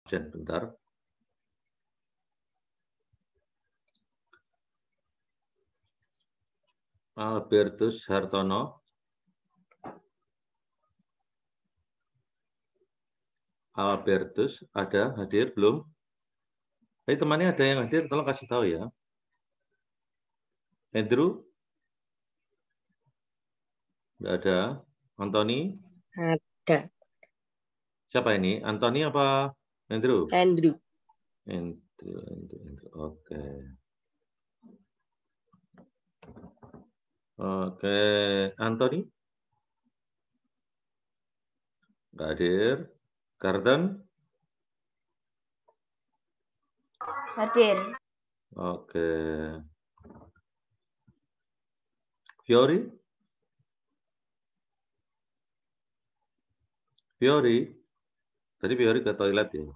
bentar. Albertus Hartono. Albertus ada hadir belum? Temannya ada yang hadir, tolong kasih tahu ya. Andrew? Tidak ada. Anthony? Ada. Siapa ini? Anthony apa Andrew? Andrew. Andrew. Oke. Anthony? Nggak hadir. Garden? Hadir. Oke. Fiori? Fiori? Tadi Fiori ke toilet ya?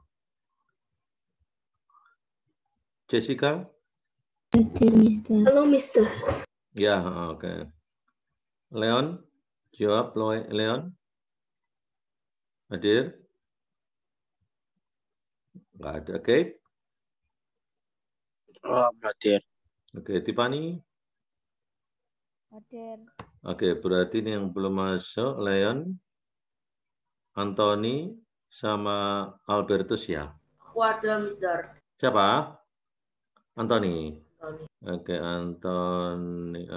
Jessica? Hadir, Mister. Halo, Mister. Ya, oke. Leon? Jawab, Leon? Hadir? Nggak ada. Kate? Hadir. Oke, Tiffany? Hadir. Oke, berarti ini yang belum masuk, Leon, Anthony, sama Albertus ya? Ada, Mister. Siapa? Anthony. Oke, Anthony.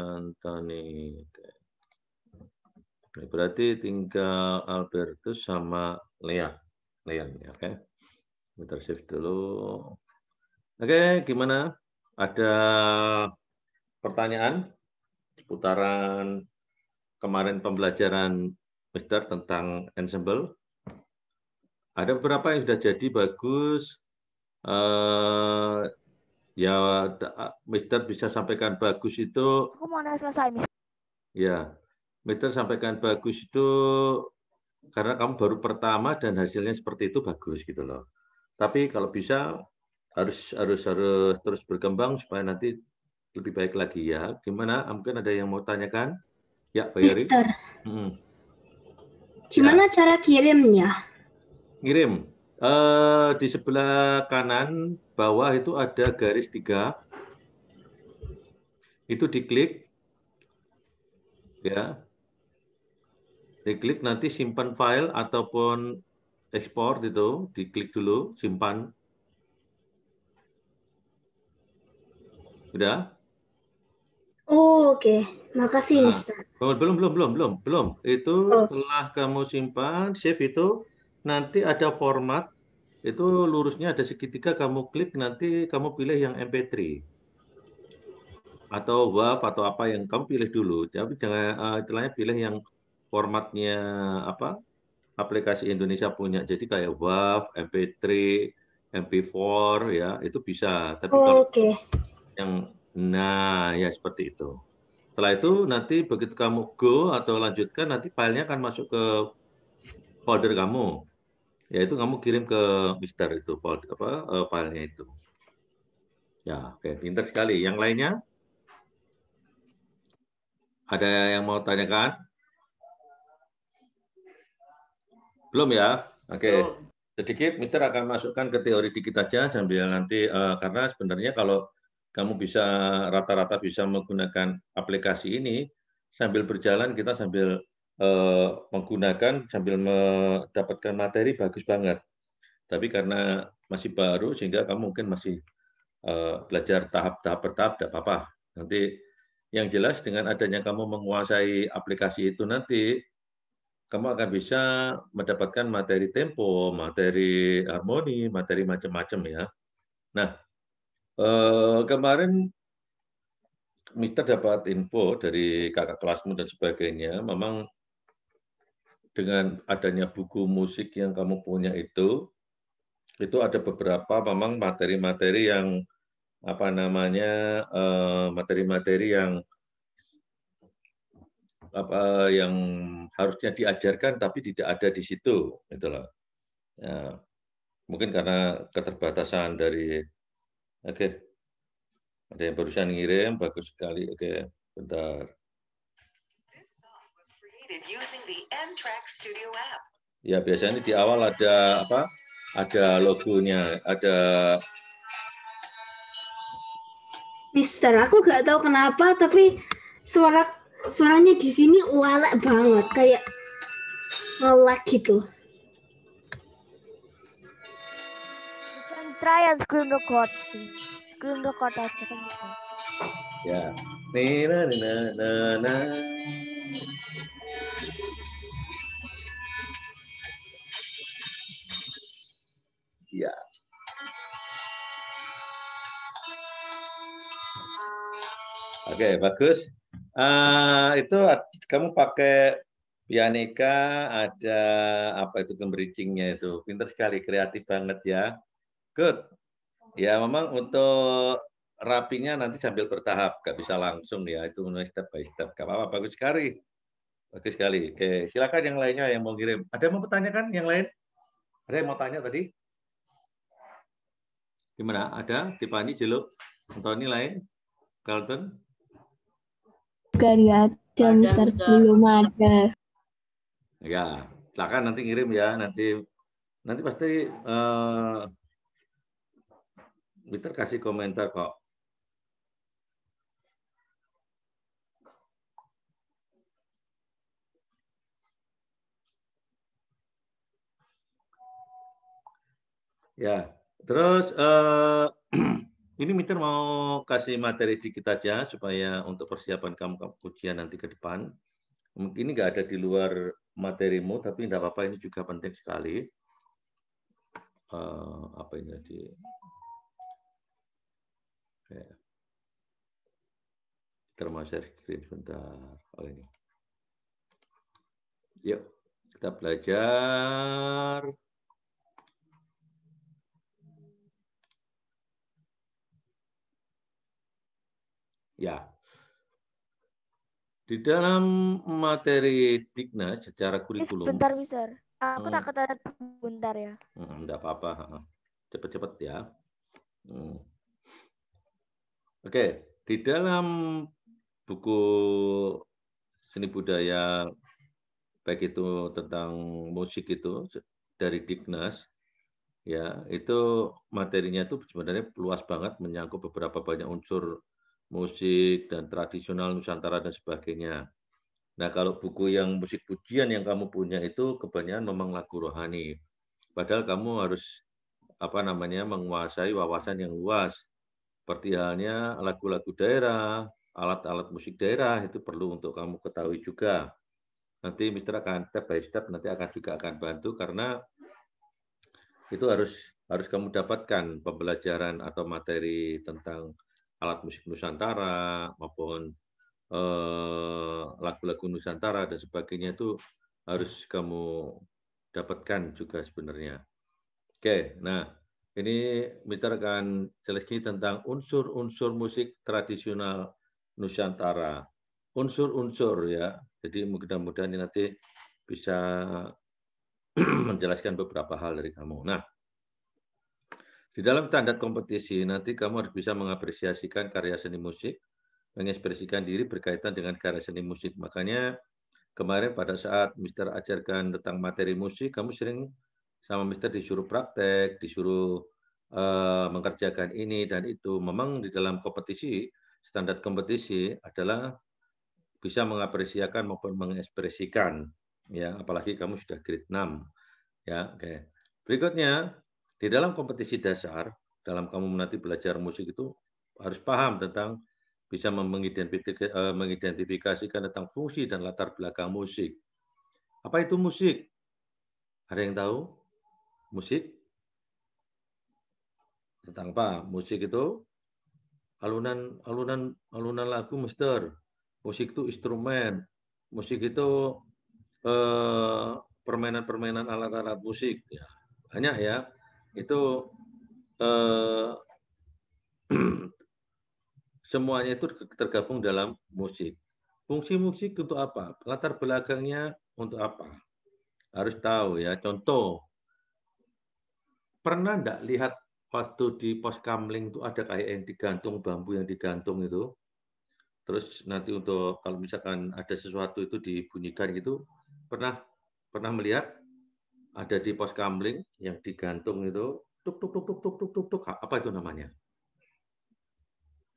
Oke, berarti tinggal Albertus sama Leon ya, oke. Bentar save dulu. Oke, gimana? Ada pertanyaan seputaran kemarin pembelajaran Mister tentang ensemble? Ada beberapa yang sudah jadi bagus. Ya, Mister bisa sampaikan bagus itu. Aku mau selesai, Mister. Ya, Mister sampaikan bagus itu karena kamu baru pertama dan hasilnya seperti itu bagus gitu loh. Tapi kalau bisa harus terus berkembang supaya nanti lebih baik lagi ya. Gimana? Mungkin ada yang mau tanyakan? Ya, Pak Yori. Mister, gimana cara kirimnya? Ngirim. Di sebelah kanan bawah itu ada garis 3. Itu diklik. Ya. Diklik nanti simpan file ataupun ekspor itu, diklik dulu, simpan. Sudah? Oh, oke. Makasih, Mister. Belum. Itu setelah kamu simpan, save itu, nanti ada format, itu lurusnya ada segitiga, kamu klik, nanti kamu pilih yang MP3. Atau WAV atau apa yang kamu pilih dulu. Tapi jangan istilahnya pilih yang formatnya apa? Aplikasi Indonesia punya. Jadi kayak WAV, MP3, MP4 ya, itu bisa. Tapi kalau yang ya seperti itu. Setelah itu nanti begitu kamu go atau lanjutkan, nanti filenya akan masuk ke folder kamu. Yaitu kamu kirim ke Mister itu folder filenya itu. Ya, oke, pintar sekali. Yang lainnya? Ada yang mau tanyakan? Belum ya? Oke. Sedikit Mister akan masukkan ke teori dikit aja sambil nanti karena sebenarnya kalau kamu bisa rata-rata bisa menggunakan aplikasi ini sambil berjalan kita sambil menggunakan sambil mendapatkan materi bagus banget. Tapi karena masih baru sehingga kamu mungkin masih belajar tahap-tahap bertahap tidak apa-apa. Nanti yang jelas dengan adanya kamu menguasai aplikasi itu nanti kamu akan bisa mendapatkan materi tempo, materi harmoni, materi macam-macam ya. Nah, kemarin Mister dapat info dari kakak kelasmu dan sebagainya, memang dengan adanya buku musik yang kamu punya itu ada beberapa memang materi-materi yang apa namanya materi-materi yang yang harusnya diajarkan tapi tidak ada di situ, itulah. Ya, mungkin karena keterbatasan dari, oke, ada yang barusan ngirim, bagus sekali, oke, bentar. Ya biasanya di awal ada apa? ada logonya, ada. Mister, aku gak tahu kenapa, tapi suaranya di sini walek banget, kayak nge-lag gitu. You can try and screen record sih. Screen record aja kan bisa. Ya. Nina, nina, nana. Ya. Oke, bagus. Itu kamu pakai pianika, ada apa itu bridging-nya itu. Pintar sekali, kreatif banget ya. Good. Ya, memang untuk rapinya nanti sambil bertahap, nggak bisa langsung ya. Itu step by step. Gak apa-apa, bagus sekali. Bagus sekali. Oke, silakan yang lainnya yang mau kirim. Ada yang mau bertanyakan yang lain? Ada yang mau tanya tadi? Gimana? Ada? Tiffany, Jeluk, Anthony lain? Carlton? Gak ada, Mister. Belum ada. Ya, silakan nanti ngirim ya. Nanti pasti Mister kasih komentar kok. Ya, terus ini Mister mau kasih materi sedikit aja supaya untuk persiapan kamu ujian nanti ke depan. Mungkin ini nggak ada di luar materimu, tapi tidak apa-apa, ini juga penting sekali. Apa ini tadi? Termasuk share screen sebentar. Oh ini. Yuk, kita belajar. Ya. Di dalam materi Dignas secara kurikulum. Bentar, Mister. Aku takut ada bentar ya. Enggak apa-apa. Cepat-cepat ya. Oke, di dalam buku seni budaya, baik itu tentang musik itu dari Dignas, ya itu materinya itu sebenarnya luas banget, menyangkut beberapa banyak unsur musik dan tradisional Nusantara dan sebagainya. Nah, kalau buku yang musik pujian yang kamu punya itu kebanyakan memang lagu rohani. Padahal kamu harus menguasai wawasan yang luas. Seperti halnya lagu-lagu daerah, alat-alat musik daerah itu perlu untuk kamu ketahui juga. Nanti Mister akan step by step nanti juga akan bantu karena itu harus kamu dapatkan pembelajaran atau materi tentang alat musik Nusantara maupun lagu-lagu Nusantara dan sebagainya itu harus kamu dapatkan juga sebenarnya. Oke, nah ini Mister akan jelaskan tentang unsur-unsur musik tradisional Nusantara. Unsur-unsur ya, jadi mudah-mudahan ini nanti bisa menjelaskan beberapa hal dari kamu. Nah, di dalam standar kompetisi nanti kamu harus bisa mengapresiasikan karya seni musik, mengekspresikan diri berkaitan dengan karya seni musik. Makanya kemarin pada saat Mister ajarkan tentang materi musik, kamu sering sama Mister disuruh praktek, disuruh mengerjakan ini dan itu. Memang di dalam kompetisi, standar kompetisi adalah bisa mengapresiasikan maupun mengekspresikan. Ya, apalagi kamu sudah grade 6. Ya, oke. Berikutnya, di dalam kompetisi dasar, dalam kamu nanti belajar musik itu harus paham tentang bisa mengidentifikasikan tentang fungsi dan latar belakang musik. Apa itu musik? Ada yang tahu? Musik? Tentang apa? Musik itu alunan lagu, Mister. Musik itu instrumen. Musik itu permainan-permainan alat-alat musik. Ya, banyak ya. Itu semuanya itu tergabung dalam musik. Fungsi musik untuk apa? Latar belakangnya untuk apa? Harus tahu ya. Contoh, pernah enggak lihat waktu di pos kamling itu ada kayak yang digantung, bambu yang digantung itu? Terus nanti untuk kalau misalkan ada sesuatu itu dibunyikan gitu, pernah melihat? ada di pos kamling yang digantung itu, tuk tuk tuk tuk tuk tuk tuk tuk, apa itu namanya?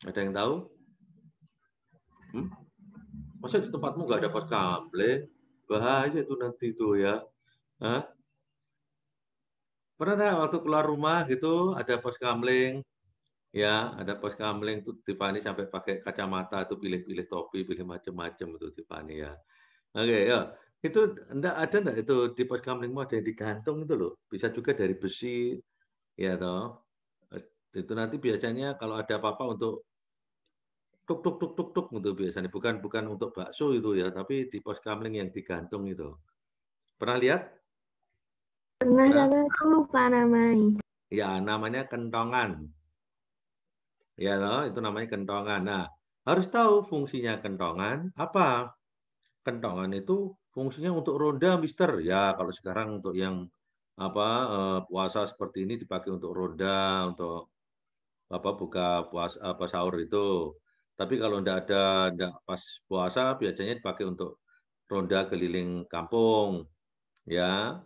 Ada yang tahu? Masa di tempatmu nggak ada pos kamling? Bahaya itu nanti itu ya. Hah? Pernah nggak waktu keluar rumah gitu ada pos kamling? Ya, ada pos kamling tuh Tiffany sampai pakai kacamata itu pilih-pilih topi, pilih macam-macam itu Tiffany ya. Oke, ya. Itu ada enggak itu di pos kamlingmu ada yang digantung itu loh. Bisa juga dari besi ya toh. Itu nanti biasanya kalau ada apa-apa untuk tuk tuk tuk tuk tuk gitu biasanya bukan untuk bakso itu ya, tapi di pos kamling yang digantung itu. Pernah lihat? Pernah, Pernah? tapi aku lupa namanya. Ya, namanya kentongan. Ya, loh, itu namanya kentongan. Nah, harus tahu fungsinya kentongan apa. Kentongan itu fungsinya untuk ronda, Mister. Ya, kalau sekarang untuk yang puasa seperti ini dipakai untuk ronda, untuk buka puasa sahur itu. Tapi kalau enggak pas puasa biasanya dipakai untuk ronda keliling kampung, ya.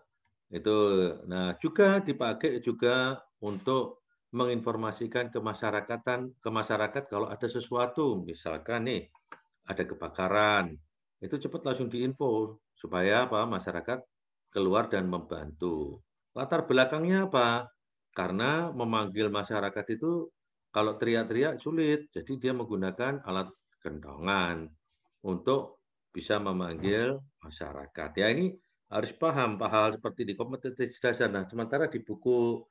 Itu. Nah, juga dipakai juga untuk menginformasikan ke masyarakat kalau ada sesuatu, misalkan nih ada kebakaran, itu cepat langsung diinfo supaya masyarakat keluar dan membantu. Latar belakangnya apa? Karena memanggil masyarakat itu kalau teriak-teriak sulit, jadi dia menggunakan alat kentongan untuk bisa memanggil masyarakat. Ya ini harus paham hal seperti di kompetensi dasar. Nah, sementara di buku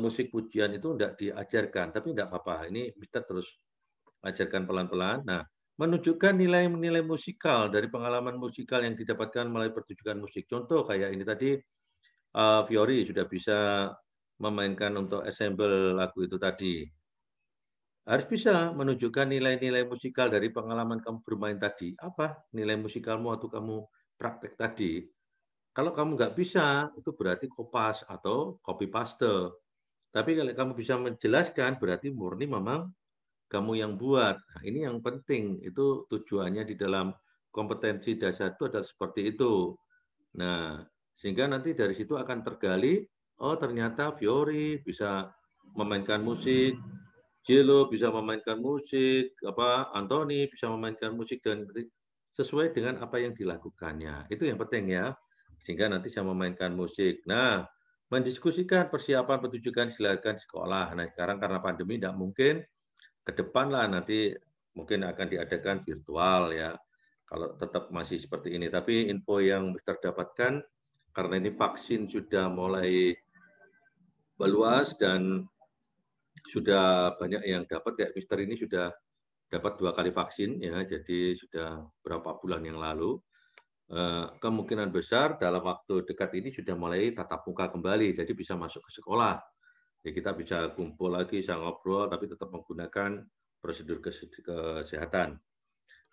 musik pujian itu tidak diajarkan, tapi tidak apa-apa. Ini kita terus ajarkan pelan-pelan. Nah, menunjukkan nilai-nilai musikal dari pengalaman musikal yang didapatkan melalui pertunjukan musik. Contoh kayak ini tadi, Fiori sudah bisa memainkan untuk ensemble lagu itu tadi. Harus bisa menunjukkan nilai-nilai musikal dari pengalaman kamu bermain tadi. Apa nilai musikalmu waktu kamu praktek tadi? Kalau kamu nggak bisa, itu berarti kopas atau copy paste. Tapi kalau kamu bisa menjelaskan, berarti murni memang kamu yang buat. Nah, ini yang penting. Itu tujuannya di dalam kompetensi dasar itu adalah seperti itu. Nah, sehingga nanti dari situ akan tergali, oh ternyata Fiori bisa memainkan musik, Jello bisa memainkan musik, Anthony bisa memainkan musik dan sesuai dengan apa yang dilakukannya. Itu yang penting ya. Sehingga nanti bisa memainkan musik. Nah, mendiskusikan persiapan pertunjukan silakan sekolah. Nah, sekarang karena pandemi tidak mungkin, ke depan lah nanti mungkin akan diadakan virtual ya. Kalau tetap masih seperti ini. Tapi info yang terdapatkan, karena ini vaksin sudah mulai meluas dan sudah banyak yang dapat, kayak Mister ini sudah dapat 2 kali vaksin ya, jadi sudah berapa bulan yang lalu. Kemungkinan besar dalam waktu dekat ini sudah mulai tatap muka kembali, jadi bisa masuk ke sekolah. Ya, kita bisa kumpul lagi, bisa ngobrol, tapi tetap menggunakan prosedur kesehatan.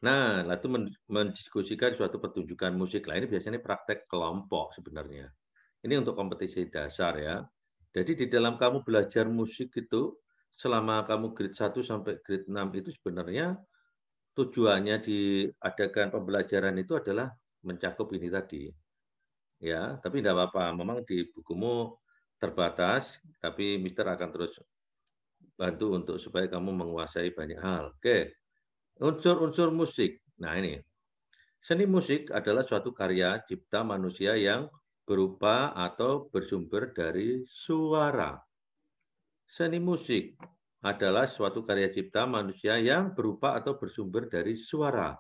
Nah, itu mendiskusikan suatu pertunjukan musik. Lah ini biasanya praktek kelompok sebenarnya. Ini untuk kompetisi dasar ya. Jadi di dalam kamu belajar musik itu, selama kamu grade 1 sampai grade 6 itu sebenarnya tujuannya diadakan pembelajaran itu adalah mencakup ini tadi. Ya, tapi tidak apa-apa. Memang di bukumu terbatas, tapi Mister akan terus bantu untuk supaya kamu menguasai banyak hal. Oke. Unsur-unsur musik. Nah, ini. Seni musik adalah suatu karya cipta manusia yang berupa atau bersumber dari suara. Seni musik adalah suatu karya cipta manusia yang berupa atau bersumber dari suara.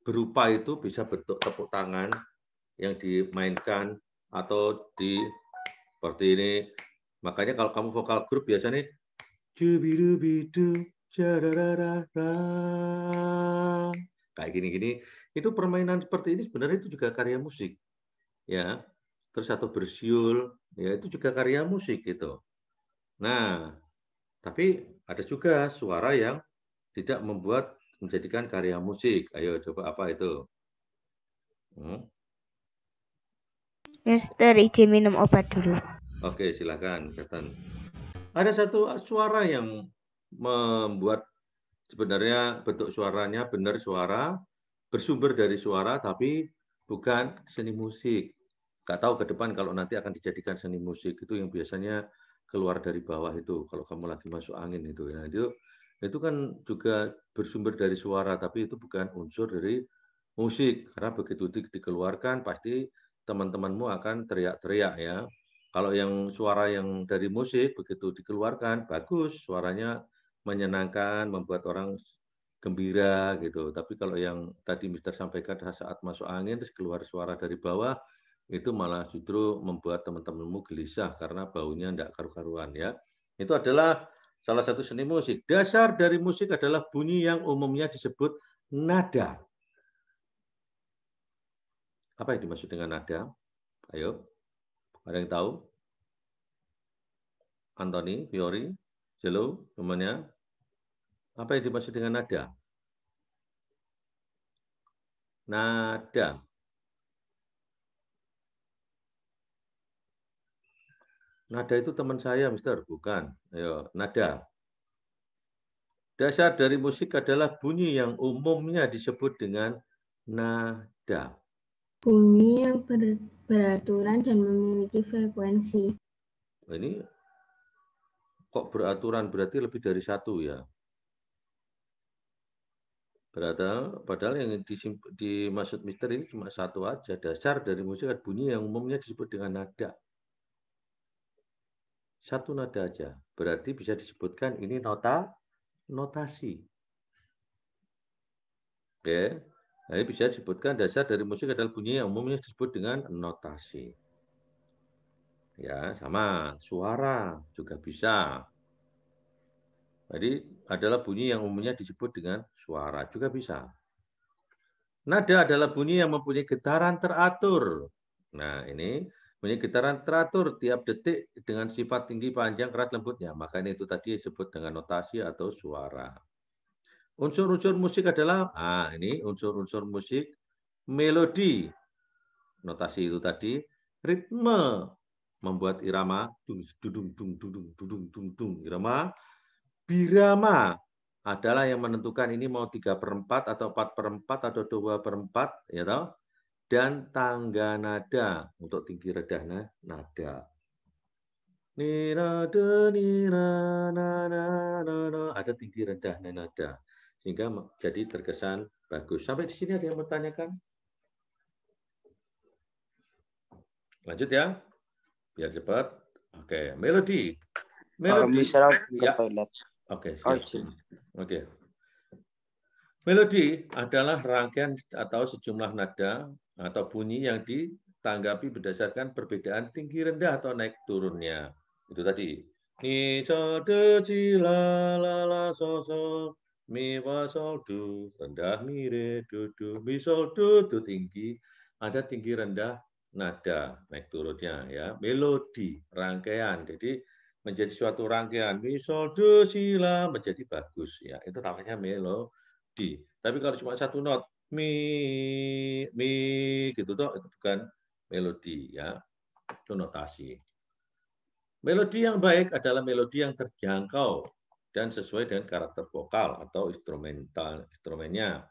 Berupa itu bisa bentuk tepuk tangan yang dimainkan atau seperti ini. Makanya kalau kamu vokal grup biasanya kayak gini-gini. Itu permainan seperti ini sebenarnya itu juga karya musik. Ya. Terus atau bersiul, ya itu juga karya musik gitu. Nah, tapi ada juga suara yang tidak menjadikan karya musik. Ayo coba apa itu? Mister, izin minum obat dulu. Oke, silakan, Ketan. Ada satu suara yang membuat sebenarnya bentuk suaranya benar suara, bersumber dari suara, tapi bukan seni musik. Nggak tahu ke depan kalau nanti akan dijadikan seni musik itu yang biasanya keluar dari bawah itu kalau kamu lagi masuk angin itu ya itu kan juga bersumber dari suara tapi itu bukan unsur dari musik karena begitu dikeluarkan pasti teman-temanmu akan teriak-teriak ya. Kalau yang suara yang dari musik begitu dikeluarkan bagus suaranya menyenangkan membuat orang gembira gitu. Tapi kalau yang tadi Mister sampaikan saat masuk angin terus keluar suara dari bawah itu malah justru membuat teman-temanmu gelisah karena baunya tidak karu-karuan ya. Itu adalah salah satu seni musik. Dasar dari musik adalah bunyi yang umumnya disebut nada. Apa yang dimaksud dengan nada? Ayo, ada yang tahu? Anthony, Fiori, Jello, temannya. Apa yang dimaksud dengan nada? Nada. Nada itu teman saya, Mister. Bukan. Ayo, nada. Dasar dari musik adalah bunyi yang umumnya disebut dengan nada. Bunyi yang beraturan dan memiliki frekuensi. Ini kok beraturan berarti lebih dari satu ya. Padahal yang dimaksud Mister ini cuma satu aja. Dasar dari musik adalah bunyi yang umumnya disebut dengan nada. Satu nada aja. Berarti bisa disebutkan ini notasi. Oke. Jadi bisa disebutkan dasar dari musik adalah bunyi yang umumnya disebut dengan notasi. Ya, sama. Suara juga bisa. Jadi adalah bunyi yang umumnya disebut dengan suara juga bisa. Nada adalah bunyi yang mempunyai getaran teratur. Nah, ini bunyi getaran teratur tiap detik dengan sifat tinggi, panjang, keras, lembutnya. Makanya itu tadi disebut dengan notasi atau suara. Unsur-unsur musik adalah, ini unsur-unsur musik, melodi, notasi itu tadi, ritme, membuat irama, irama, birama, adalah yang menentukan ini mau 3/4 atau 4/4 atau 2/4, ya toh? Dan tangga nada untuk tinggi redah nada. Ni nada ni na na na na na ada tinggi redah nada sehingga jadi terkesan bagus. Sampai di sini ada yang bertanyakan? Lanjut ya, biar cepat. Oke, melodi. Melodi. Ya. Oke, siap. Oke. Melodi adalah rangkaian atau sejumlah nada atau bunyi yang ditanggapi berdasarkan perbedaan tinggi rendah atau naik turunnya. Itu tadi. Mi sol do si la la la so so mi fa sol do rendah mi re do do mi sol do tinggi ada tinggi rendah nada naik turunnya ya melodi rangkaian jadi menjadi suatu rangkaian mi sol do si la menjadi bagus ya itu namanya melodi. Tapi kalau cuma satu not mi gitu toh itu bukan melodi ya. Itu notasi. Melodi yang baik adalah melodi yang terjangkau dan sesuai dengan karakter vokal atau instrumennya.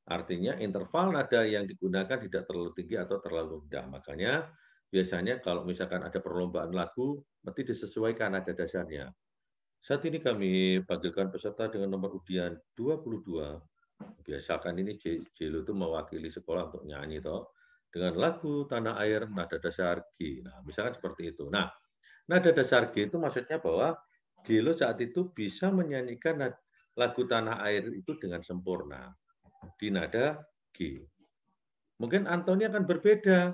Artinya interval nada yang digunakan tidak terlalu tinggi atau terlalu rendah. Makanya biasanya kalau misalkan ada perlombaan lagu mesti disesuaikan nada dasarnya. Saat ini kami panggilkan peserta dengan nomor undian 22. Biasakan ini Jello itu mewakili sekolah untuk nyanyi toh dengan lagu Tanah Air nada dasar G. Nah, misalkan seperti itu. Nah, nada dasar G itu maksudnya bahwa Jello saat itu bisa menyanyikan lagu Tanah Air itu dengan sempurna di nada G. Mungkin Anthony akan berbeda.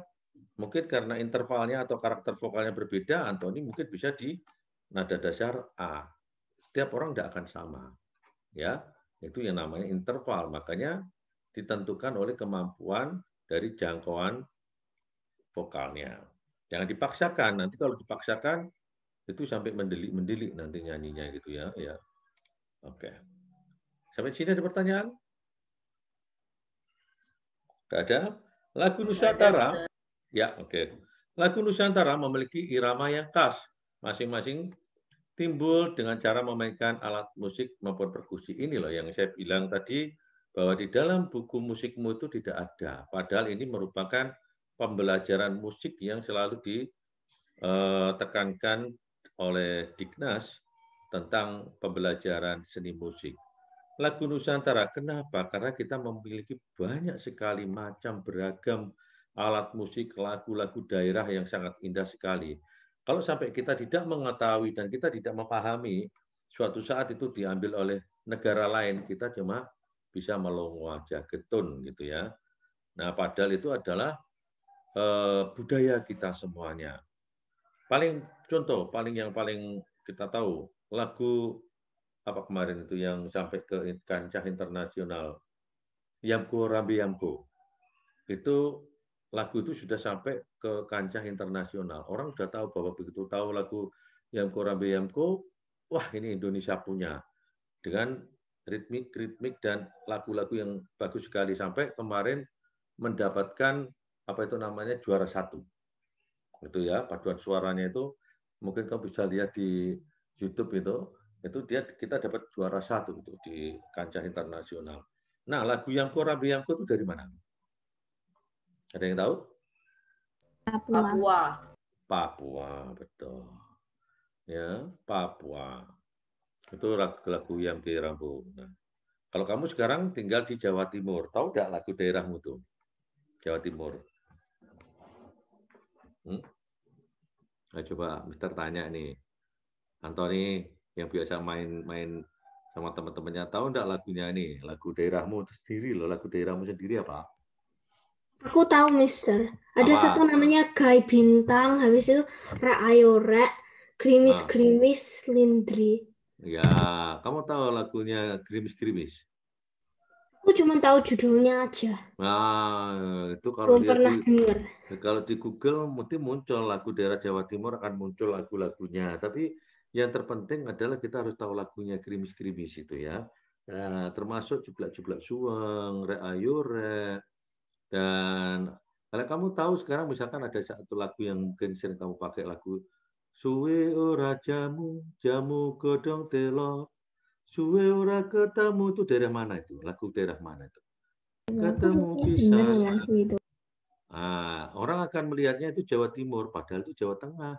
Mungkin karena intervalnya atau karakter vokalnya berbeda, Anthony mungkin bisa di nada dasar A. Setiap orang tidak akan sama. Ya, itu yang namanya interval. Makanya ditentukan oleh kemampuan dari jangkauan vokalnya. Jangan dipaksakan. Nanti kalau dipaksakan itu sampai mendelik-mendelik nanti nyanyinya gitu ya. Ya. Oke. Sampai sini ada pertanyaan? Tidak ada? Lagu Nusantara. Ya, oke. Lagu Nusantara memiliki irama yang khas. Masing-masing timbul dengan cara memainkan alat musik maupun perkusi. Ini loh yang saya bilang tadi bahwa di dalam buku musikmu itu tidak ada. Padahal ini merupakan pembelajaran musik yang selalu ditekankan oleh Dignas tentang pembelajaran seni musik. Lagu Nusantara, kenapa? Karena kita memiliki banyak sekali macam beragam alat musik, lagu-lagu daerah yang sangat indah sekali. Kalau sampai kita tidak mengetahui dan kita tidak memahami, suatu saat itu diambil oleh negara lain, kita cuma bisa melongo aja, getun gitu ya. Nah, padahal itu adalah budaya kita semuanya. Paling kita tahu lagu apa kemarin itu yang sampai ke kancah internasional, Yamko Rambe Yamko. Itu lagu itu sudah sampai ke kancah internasional. Orang sudah tahu bahwa begitu tahu lagu Yamko Rambe Yamko, wah ini Indonesia punya. Dengan ritmik dan lagu-lagu yang bagus sekali sampai kemarin mendapatkan apa itu namanya juara 1. Itu ya, paduan suaranya itu mungkin kamu bisa lihat di YouTube itu kita dapat juara 1 itu di kancah internasional. Nah, lagu Yamko Rambe Yamko itu dari mana? Ada yang tahu? Papua, betul. Ya, Papua. Itu lagu Yamko Rambe. Nah, kalau kamu sekarang tinggal di Jawa Timur, tahu nggak lagu daerahmu tuh? Jawa Timur. Nah, coba Mister tanya nih, Antoni yang biasa main sama teman-temannya, tahu enggak lagunya nih, lagu daerahmu sendiri loh, lagu daerahmu sendiri apa? Aku tahu, Mister. Ada Apa? satu namanya Gai Bintang, habis itu Rek Ayo Rek, Grimis Lindri. Ya, kamu tahu lagunya Grimis? Aku cuma tahu judulnya aja. Nah, itu kalau Belum pernah dengar. Kalau di Google mungkin muncul lagu daerah Jawa Timur, akan muncul lagu-lagunya. Tapi yang terpenting adalah kita harus tahu lagunya Grimis itu ya. Nah, termasuk Jublak Suweng, Rek Ayo Rek. Dan kalau kamu tahu sekarang misalkan ada satu lagu yang mungkin sering kamu pakai, lagu Suwe ora jamu godong telo. Suwe ora ketemu, itu daerah mana itu? Lagu daerah mana itu? Ketemu bisa. Nah, orang akan melihatnya itu Jawa Timur, padahal itu Jawa Tengah.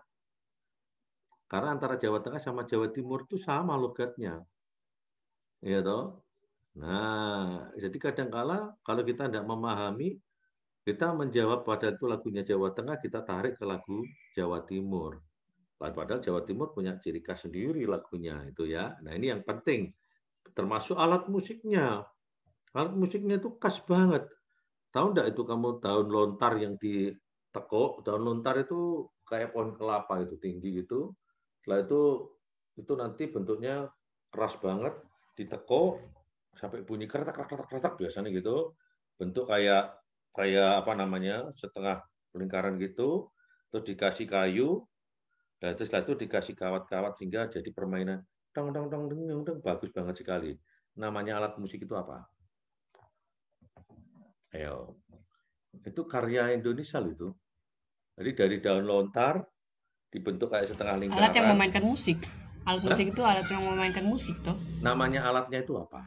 Karena antara Jawa Tengah sama Jawa Timur itu sama logatnya. Ya toh? Nah, jadi kadang-kala kalau kita tidak memahami, kita menjawab pada itu lagunya Jawa Tengah, kita tarik ke lagu Jawa Timur. Padahal Jawa Timur punya ciri khas sendiri lagunya itu ya. Nah, ini yang penting. Termasuk alat musiknya. Alat musiknya itu khas banget. Tahu enggak itu kamu daun lontar yang ditekuk? Daun lontar itu kayak pohon kelapa itu tinggi gitu. Setelah itu nanti bentuknya keras banget, ditekuk sampai bunyi kretak biasanya gitu. Bentuk kayak apa namanya? Setengah lingkaran gitu. Terus dikasih kayu. Dan setelah itu dikasih kawat-kawat sehingga jadi permainan dong bagus banget sekali. Namanya alat musik itu apa? Ayo. Itu karya Indonesia loh itu. Jadi dari daun lontar dibentuk kayak setengah lingkaran. Alat yang memainkan musik. Alat musik itu alat yang memainkan musik toh. Namanya alatnya itu apa?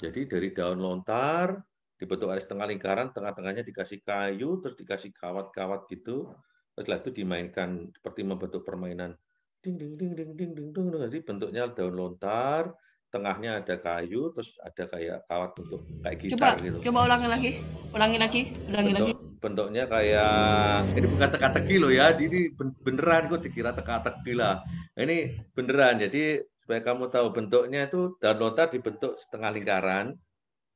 Jadi dari daun lontar dibentuk kayak setengah lingkaran, tengah-tengahnya dikasih kayu, terus dikasih kawat-kawat gitu. Setelah itu dimainkan seperti membentuk permainan ding ding ding ding ding ding ding. Jadi bentuknya daun lontar, tengahnya ada kayu, terus ada kayak kawat untuk kayak gitar gitu. Coba ulangi lagi. Bentuknya kayak, ini bukan teka-teki loh ya, ini beneran, kok dikira teka-teki lah. Ini beneran, jadi supaya kamu tahu bentuknya itu daun lontar dibentuk setengah lingkaran,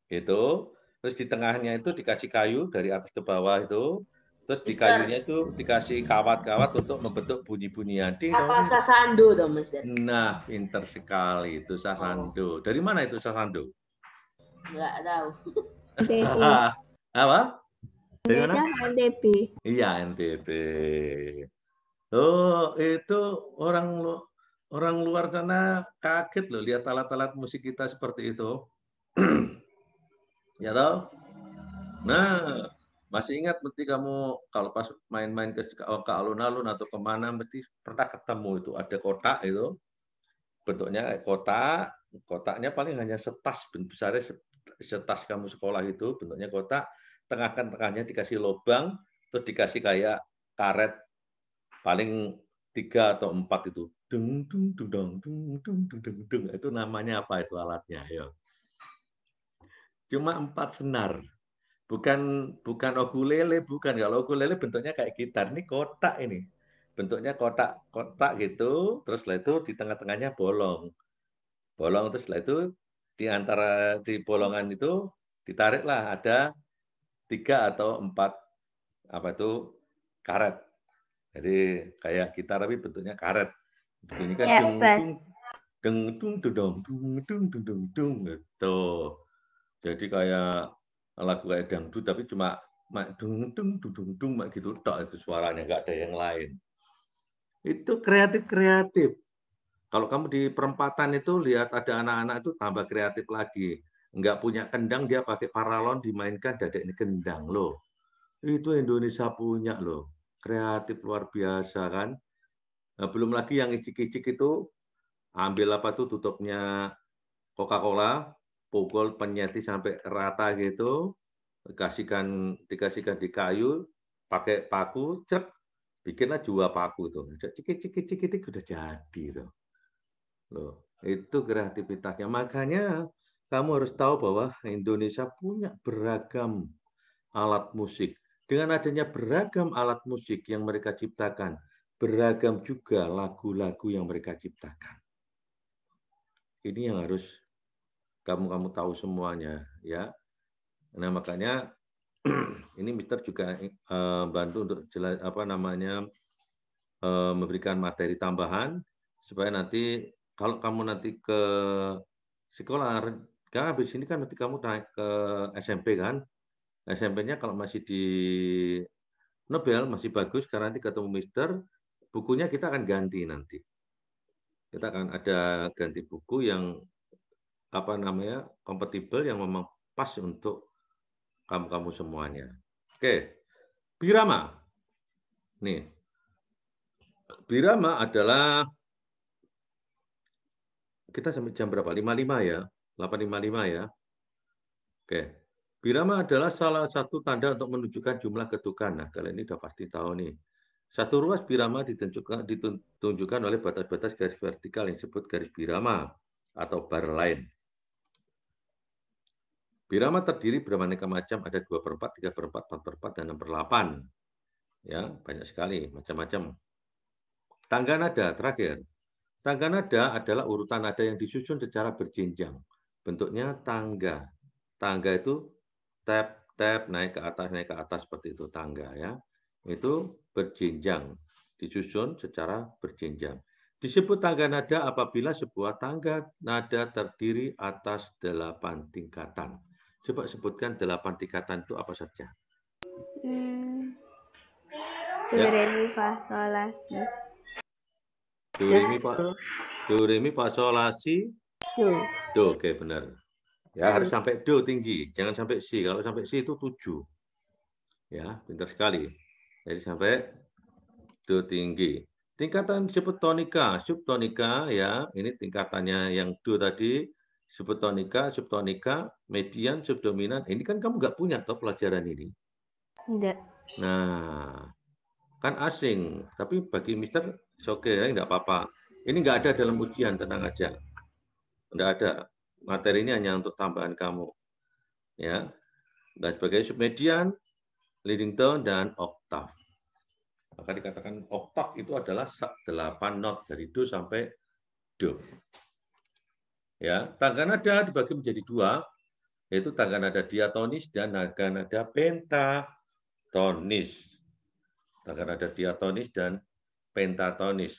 gitu. Terus di tengahnya itu dikasih kayu dari atas ke bawah itu, terus di kayunya itu dikasih kawat-kawat untuk membentuk bunyi-bunyian. Apa sasando dong, Mas? Nah, pinter sekali itu sasando. Dari mana itu sasando? Nggak tahu. Apa? Dari mana? NTB. Iya, NTB. Oh, itu orang luar sana kaget loh lihat alat-alat musik kita seperti itu. Ya toh? Nah, masih ingat mesti kamu kalau pas main-main ke alun-alun atau kemana mesti pernah ketemu itu ada kotak itu. Bentuknya kotak, kotaknya paling hanya setas, besarnya setas kamu sekolah itu, bentuknya kotak. tengahnya dikasih lubang, terus dikasih kayak karet paling 3 atau 4 itu. Dung dung dung dung dung dung dung dung. Itu namanya apa itu alatnya? Ya. Cuma 4 senar. Bukan ukulele, bukan. Kalau ukulele bentuknya kayak gitar. Ini kotak ini. Bentuknya kotak gitu, terus setelah itu di tengah-tengahnya bolong. Bolong terus setelah itu di bolongan itu ditariklah ada 3 atau 4 apa itu karet. Jadi kayak gitar tapi bentuknya karet. Ini kan dung gitu. Jadi kayak lagu kayak dangdut tapi cuma dung gitu tok itu suaranya, nggak ada yang lain. Itu kreatif. Kalau kamu di perempatan itu lihat ada anak-anak itu tambah kreatif lagi. Nggak punya kendang dia pakai paralon dimainkan dadek ini kendang loh. Itu Indonesia punya loh. Kreatif luar biasa kan. Nah, belum lagi yang icik-icik itu ambil apa tuh tutupnya Coca-Cola, pukul penyeti sampai rata gitu, dikasihkan di kayu, pakai paku, cek, bikinlah 2 paku tuh. Cik udah jadi tuh. Loh, itu kreativitasnya. Makanya kamu harus tahu bahwa Indonesia punya beragam alat musik. Dengan adanya beragam alat musik yang mereka ciptakan, beragam juga lagu-lagu yang mereka ciptakan. Ini yang harus kamu tahu semuanya, ya. Nah, makanya ini Mister juga bantu untuk memberikan materi tambahan supaya nanti kalau kamu nanti ke sekolah, kan habis ini kan nanti kamu naik ke SMP kan. SMP-nya kalau masih di Nobel masih bagus karena nanti ketemu Mister, bukunya kita akan ganti nanti. Kita akan ada ganti buku yang kompatibel yang memang pas untuk kamu semuanya. Oke. Birama. Nih. Birama adalah kita sampai jam berapa? 55 ya. 8.55 ya. Oke. Birama adalah salah satu tanda untuk menunjukkan jumlah ketukan. Nah, kalian ini udah pasti tahu nih. Satu ruas birama ditunjukkan oleh batas-batas garis vertikal yang disebut garis birama atau bar line. Birama terdiri beraneka macam, ada 2/4, 3/4, 4/4, dan 6/8. Ya, banyak sekali, macam-macam. Tangga nada terakhir. Tangga nada adalah urutan nada yang disusun secara berjenjang. Bentuknya tangga. Tangga itu tap naik ke atas seperti itu tangga ya. Itu berjenjang, disusun secara berjenjang. Disebut tangga nada apabila sebuah tangga nada terdiri atas 8 tingkatan. Coba sebutkan 8 tingkatan itu apa saja? Do, re, mi, fa, sol, la, si. Do, re, mi, fa, sol, la, si. Do, oke benar. Ya, harus sampai do tinggi, jangan sampai si. Kalau sampai si itu 7. Ya, pintar sekali. Jadi sampai do tinggi. Tingkatan disebut tonika, subtonika ya. Ini tingkatannya yang do tadi, disebut tonika, subtonika, median, subdominan. Ini kan kamu nggak punya toh pelajaran ini. Enggak. Nah, kan asing. Tapi bagi Mister, oke ya, nggak apa-apa. Ini nggak ada dalam ujian, tenang aja. Nggak ada. Materi ini hanya untuk tambahan kamu. Ya. Dan sebagai submedian, leading tone, dan oktav. Maka dikatakan oktav itu adalah 8 not dari do sampai do. Ya, tangga nada dibagi menjadi 2, yaitu tangga nada diatonis dan tangga nada pentatonis. Tangga nada diatonis dan pentatonis.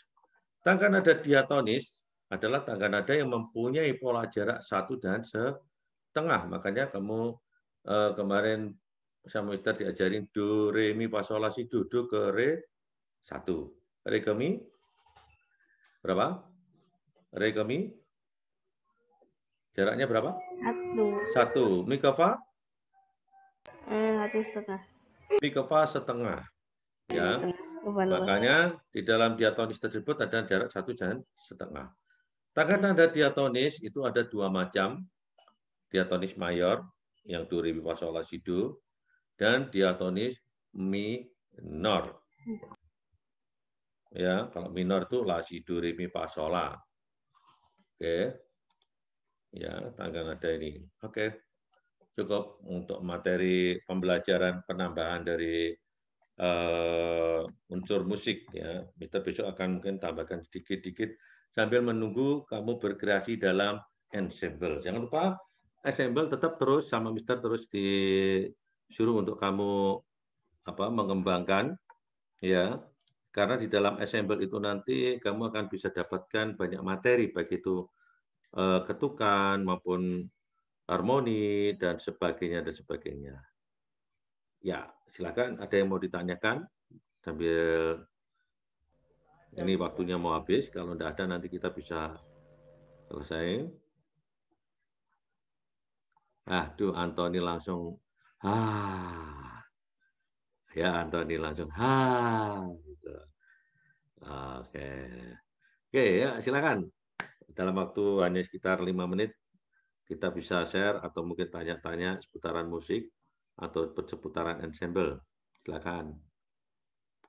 Tangga nada diatonis adalah tangga nada yang mempunyai pola jarak 1 dan setengah. Makanya kamu kemarin sama Mister diajarin do, re, mi, fa, sol, la, si, do ke re 1. Re ke mi berapa? Re ke mi jaraknya berapa? 1. Mi ke fa? 1,5. Mi ke fa setengah. Ya. Makanya di dalam diatonis tersebut ada jarak 1 dan setengah. Tangga nada diatonis itu ada 2 macam. Diatonis mayor yang do, re, mi, fa, sol, la, si, do. dan diatonis minor. Ya, kalau minor itu la si do re mi fa sol la. Oke. Ya, tangga nada ini. Oke. Cukup untuk materi pembelajaran penambahan dari unsur musik ya. Mister besok akan mungkin tambahkan sedikit-sedikit sambil menunggu kamu berkreasi dalam ensemble. Jangan lupa ensemble tetap terus sama Mister terus disuruh untuk kamu mengembangkan ya. Karena di dalam ensemble itu nanti kamu akan bisa dapatkan banyak materi baik itu ketukan maupun harmoni dan sebagainya dan sebagainya. Ya, silakan ada yang mau ditanyakan sambil ini waktunya mau habis. Kalau tidak ada nanti kita bisa selesai. Aduh, Antoni langsung ya Antoni langsung gitu. Oke. Oke ya, silakan. Dalam waktu hanya sekitar 5 menit kita bisa share atau mungkin tanya-tanya seputaran musik atau seputaran ensemble. Silakan.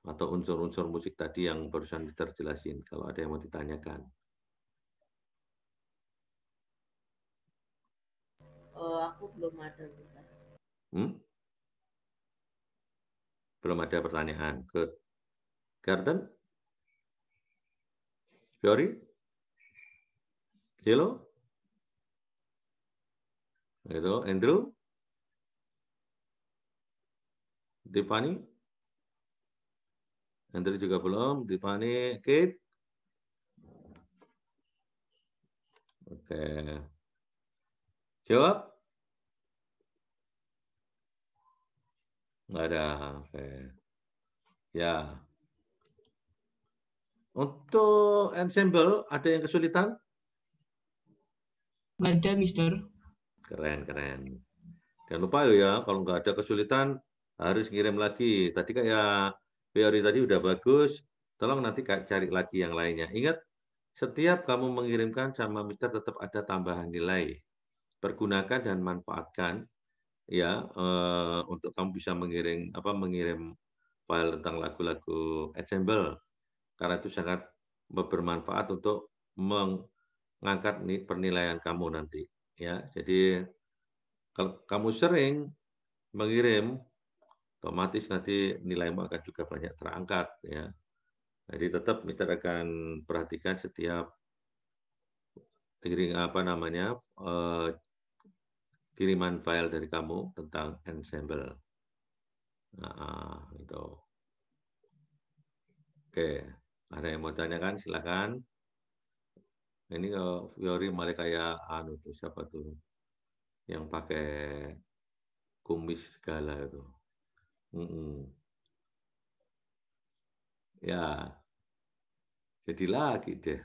Atau unsur-unsur musik tadi yang barusan Mister jelasin, kalau ada yang mau ditanyakan. Aku belum ada. Belum ada pertanyaan. Good. Garden? Fiori? Cielo? Gitu. Andrew? Tiffany? Andrew juga belum. Tiffany? Kate? Oke. Jawab? Nggak ada. Oke. Ya. Untuk ensemble, ada yang kesulitan? Nggak ada, Mister. Keren, keren. Jangan lupa ya, kalau nggak ada kesulitan, harus ngirim lagi. Tadi kayak teori tadi udah bagus, tolong nanti cari lagi yang lainnya. Ingat, setiap kamu mengirimkan sama Mister tetap ada tambahan nilai. Pergunakan dan manfaatkan ya untuk kamu bisa mengirim file tentang lagu-lagu ensemble. Karena itu sangat bermanfaat untuk mengangkat penilaian kamu nanti. Ya, jadi kalau kamu sering mengirim, otomatis nanti nilaimu akan juga banyak terangkat. Ya, jadi tetap Mister akan perhatikan setiap kiriman file dari kamu tentang ensemble. Nah, itu. Oke, ada yang mau tanyakan? Silakan. Ini Fiori malah kayak tuh siapa tuh yang pakai kumis segala itu. Ya, jadi lagi deh.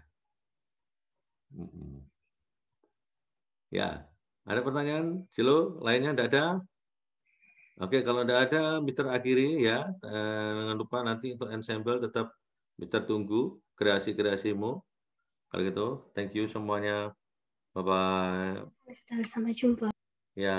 Ya, ada pertanyaan? Silo, lainnya tidak ada? Oke, kalau tidak ada, Mister akhiri ya. Jangan lupa nanti untuk ensemble tetap Mister tunggu kreasi-kreasimu. Kalau gitu, thank you semuanya. Bye-bye. Sampai jumpa. Ya.